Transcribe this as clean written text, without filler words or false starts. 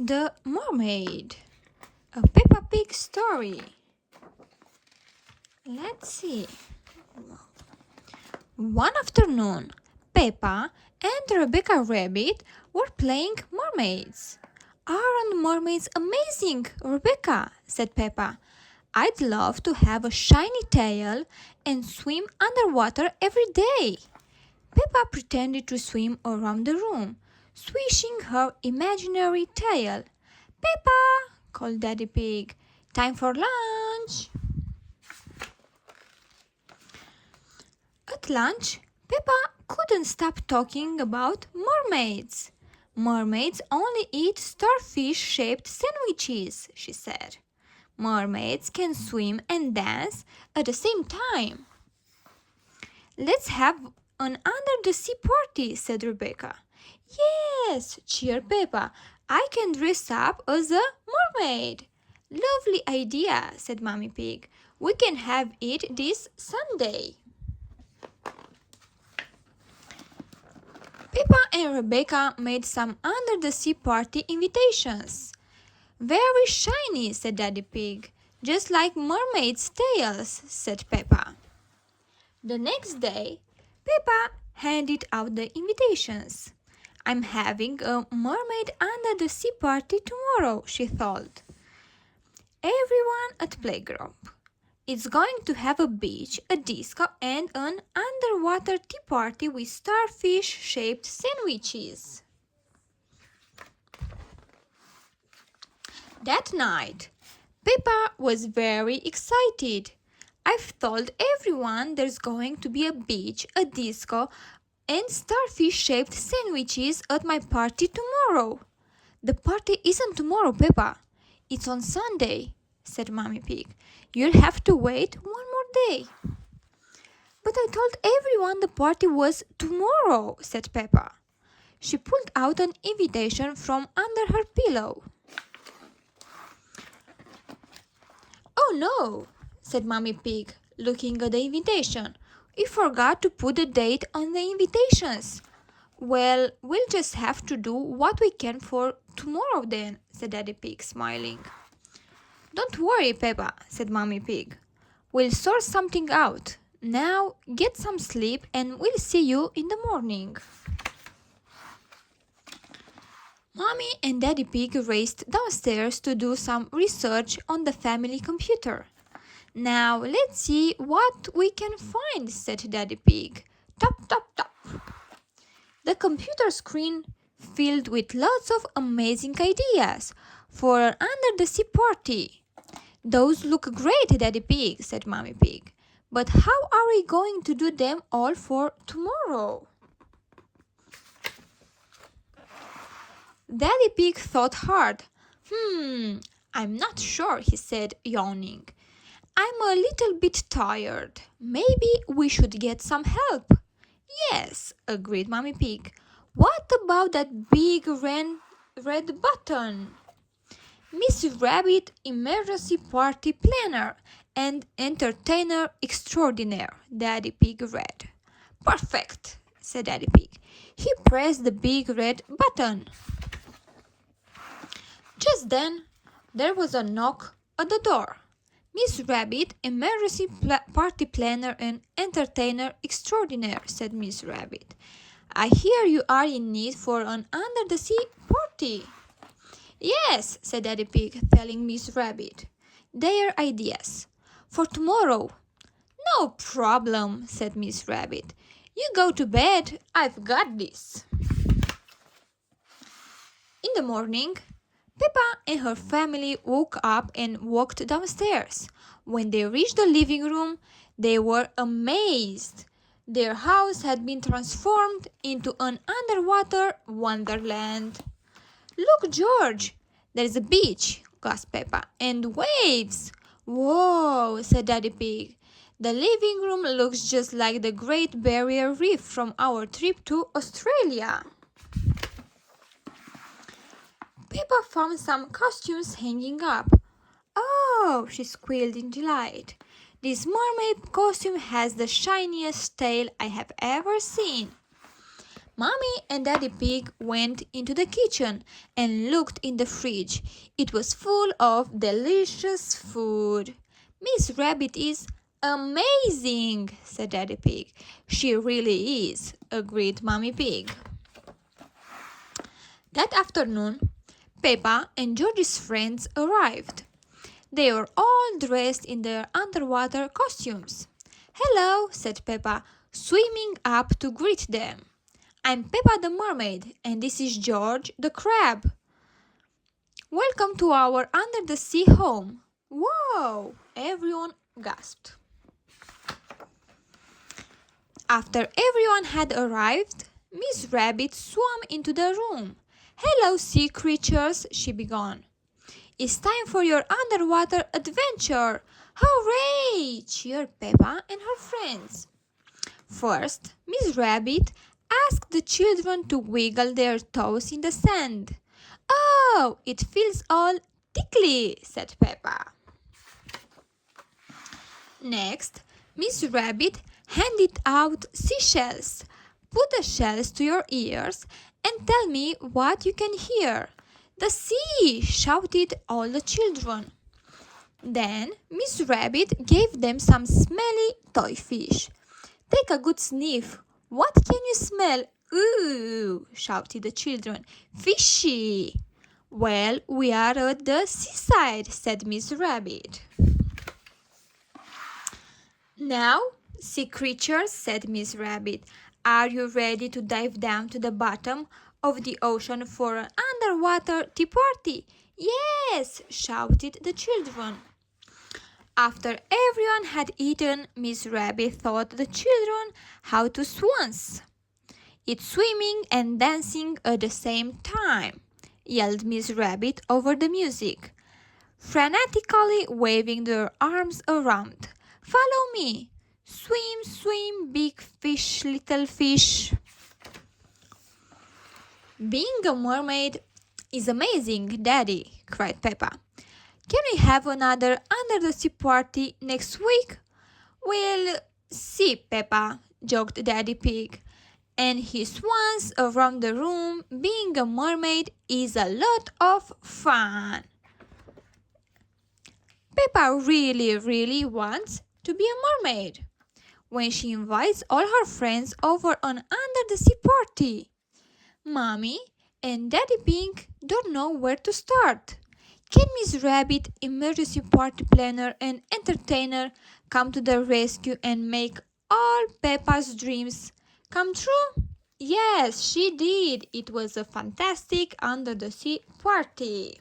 The Mermaid, a Peppa Pig story. Let's see. One afternoon, Peppa and Rebecca Rabbit were playing mermaids. Aren't mermaids amazing, Rebecca? Said Peppa. I'd love to have a shiny tail and swim underwater every day. Peppa pretended to swim around the room, swishing her imaginary tail. Peppa, called Daddy Pig, time for lunch. At lunch, Peppa couldn't stop talking about mermaids. Mermaids only eat starfish-shaped sandwiches, she said. Mermaids can swim and dance at the same time. Let's have an under-the-sea party, said Rebecca. Yes, cheered Peppa. I can dress up as a mermaid. Lovely idea, said Mommy Pig. We can have it this Sunday. Peppa and Rebecca made some under-the-sea party invitations. Very shiny, said Daddy Pig. Just like mermaids' tails, said Peppa. The next day, Peppa handed out the invitations. I'm having a mermaid under-the-sea party tomorrow, she thought. Everyone at playgroup. It's going to have a beach, a disco, and an underwater tea party with starfish-shaped sandwiches. That night, Peppa was very excited. I've told everyone there's going to be a beach, a disco, and starfish-shaped sandwiches at my party tomorrow. The party isn't tomorrow, Peppa. It's on Sunday, said Mommy Pig. You'll have to wait one more day. But I told everyone the party was tomorrow, said Peppa. She pulled out an invitation from under her pillow. Oh no, said Mommy Pig, looking at the invitation. We forgot to put the date on the invitations. Well, we'll just have to do what we can for tomorrow then, said Daddy Pig, smiling. Don't worry, Peppa, said Mommy Pig. We'll sort something out. Now get some sleep and we'll see you in the morning. Mommy and Daddy Pig raced downstairs to do some research on the family computer. Now let's see what we can find, said Daddy Pig. Tap, tap, tap. The computer screen filled with lots of amazing ideas for an under-the-sea party. Those look great, Daddy Pig, said Mommy Pig. But how are we going to do them all for tomorrow? Daddy Pig thought hard. I'm not sure, he said, yawning. I'm a little bit tired. Maybe we should get some help. Yes, agreed Mommy Pig. What about that big red button? Miss Rabbit, emergency party planner and entertainer extraordinaire, Daddy Pig read. Perfect, said Daddy Pig. He pressed the big red button. Just then, there was a knock at the door. Miss Rabbit, emergency party planner and entertainer extraordinaire, said Miss Rabbit. I hear you are in need for an under-the-sea party. Yes, said Daddy Pig, telling Miss Rabbit their ideas. For tomorrow. No problem, said Miss Rabbit. You go to bed, I've got this. In the morning, Peppa and her family woke up and walked downstairs. When they reached the living room, they were amazed. Their house had been transformed into an underwater wonderland. Look, George, there's a beach, gasped Peppa, and waves. Whoa, said Daddy Pig. The living room looks just like the Great Barrier Reef from our trip to Australia. Peppa found some costumes hanging up. Oh, she squealed in delight. This mermaid costume has the shiniest tail I have ever seen. Mommy and Daddy Pig went into the kitchen and looked in the fridge. It was full of delicious food. Miss Rabbit is amazing, said Daddy Pig. She really is, agreed Mommy Pig. That afternoon, Peppa and George's friends arrived. They were all dressed in their underwater costumes. Hello, said Peppa, swimming up to greet them. I'm Peppa the Mermaid, and this is George the Crab. Welcome to our under-the-sea home. Whoa! Everyone gasped. After everyone had arrived, Miss Rabbit swam into the room. Hello, sea creatures, she began. It's time for your underwater adventure. Hooray! Cheered Peppa and her friends. First, Miss Rabbit asked the children to wiggle their toes in the sand. Oh, it feels all tickly, said Peppa. Next, Miss Rabbit handed out seashells. Put the shells to your ears and tell me what you can hear. The sea, shouted all the children. Then Miss Rabbit gave them some smelly toy fish. Take a good sniff. What can you smell? Ooh, shouted the children. Fishy. Well, we are at the seaside, said Miss Rabbit. Now, sea creatures, said Miss Rabbit, are you ready to dive down to the bottom of the ocean for an underwater tea party? Yes, shouted the children. After everyone had eaten, Miss Rabbit taught the children how to swans. It's swimming and dancing at the same time, yelled Miss Rabbit over the music, frantically waving their arms around. Follow me! Swim, swim, big fish, little fish. Being a mermaid is amazing, Daddy, cried Peppa. Can we have another under-the-sea party next week? We'll see, Peppa, joked Daddy Pig. And he swans around the room. Being a mermaid is a lot of fun. Peppa really wants to be a mermaid when she invites all her friends over an under-the-sea party. Mommy and Daddy Pig don't know where to start. Can Miss Rabbit, emergency party planner and entertainer, come to the rescue and make all Peppa's dreams come true? Yes, she did. It was a fantastic under-the-sea party.